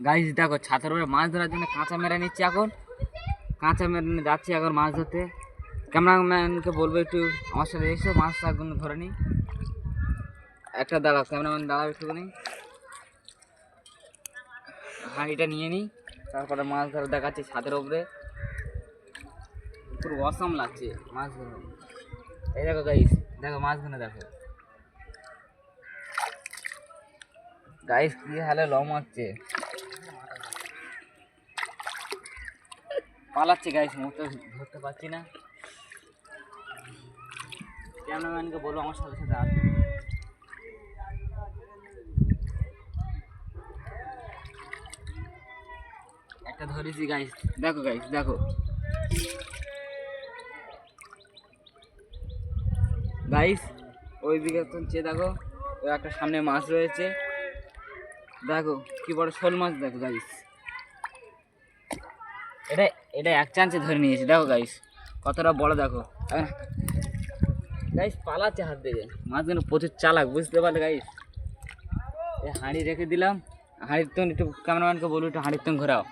Guys দেখো ছাতার উপরে মাছ ধরার জন্য কাঁচা মেরে নিচ্ছি এখন, কাঁচা মেরে নিয়ে যাচ্ছি এখন মাছ ধরতে। ক্যামেরাম্যানকে বলবো একটু আমার সাথে এসে মাছগুলো ধরে নিই। একটা দাঁড়াও, ক্যামেরাম্যান দাঁড়াও একটুখানি, হাঁড়িটা নিয়ে নিই, তারপরে মাছ ধরা দেখাচ্ছি ছাদের উপরে। পুরো অসাম লাগছে মাছ ধরে। এই দেখো গাইস, দেখো মাছগুলো দেখো গাইস, কি হালে লম হচ্ছে, পালাচ্ছে গাইস, মতো ধরতে পারছি না। ক্যামেরাম্যানকে বলবো আমার সাথে সাথে আসবে। একটা ধরেছি গাইস, দেখো গাইস দেখো গাইস, ওই দিকে চেয়ে দেখো, ওই একটা সামনে মাছ রয়েছে, দেখো কি বড় শোল মাছ, দেখো গাইস। এটা এটা এক চান্সে ধরে নিয়েছি, দেখো গাইস কতটা বড়, দেখো গাইস। পালাচ্ছে হাত থেকে, মাছগুলো প্রচুর চালাক, বুঝতে পারলে গাইস। এই হাঁড়ি রেখে দিলাম, হাঁড়ির তো একটু ক্যামেরাম্যানকে বলবো একটু হাঁড়ির তো ঘোরাও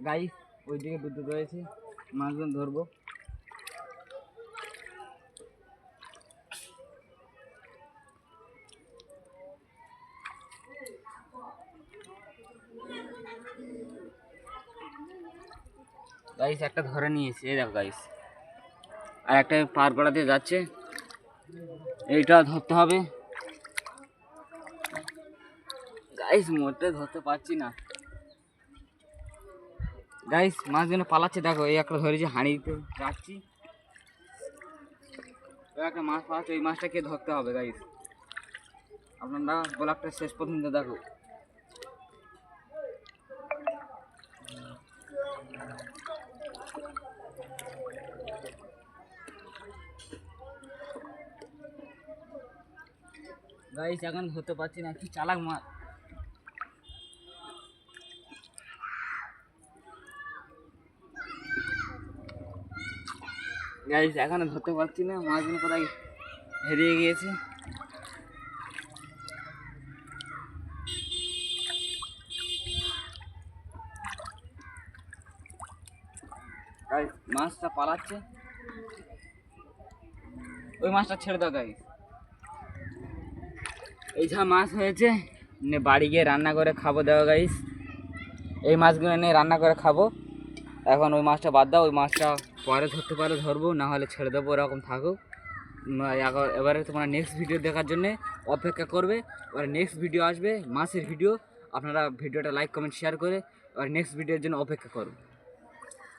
গাইস। ওইদিকে দুটো রয়েছে, মাছগুলো ধরবো। গাইস একটা ধরে নিয়েছি, এই দেখো গাইস, আর একটা পার করা দিয়ে যাচ্ছে, এইটা ধরতে হবে গাইস। মোটে ধরতে পারছি না গাইস, মাছগুলো পালাচ্ছে, দেখো এই একটা ধরেছি, হাঁড়িতে যাচ্ছি, ওই একটা মাছ পালাচ্ছে, ওই মাছটাকে ধরতে হবে গাইস। আপনারা ব্লগটা শেষ পর্যন্ত দেখো। গাইস এখন ধরতে পারছি না, কি চালাক মাছ গাইস, এখনো ধরতে পারছি না, মাছগুলো কোথায় হেরিয়ে গিয়েছে। গাইস মাছটা পালাচ্ছে, ওই মাছটা ছেড়ে দাও গাইস। এই যা মাছ হয়েছে বাড়ি গিয়ে রান্না করে খাবো, দেওয়া গাইস। এই মাছগুলো নিয়ে রান্না করে খাবো। এখন ওই মাছটা বাদ দাও, ওই মাছটা পরে ধরতে পারলে ধরবো, না হলে ছেড়ে দেবো, ওরকম থাকুক। এবারে তোমরা নেক্সট ভিডিও দেখার জন্যে অপেক্ষা করবে। এবারে নেক্সট ভিডিও আসবে, মাছের ভিডিও। আপনারা ভিডিওটা লাইক কমেন্ট শেয়ার করে এবার নেক্সট ভিডিওর জন্য অপেক্ষা করুন।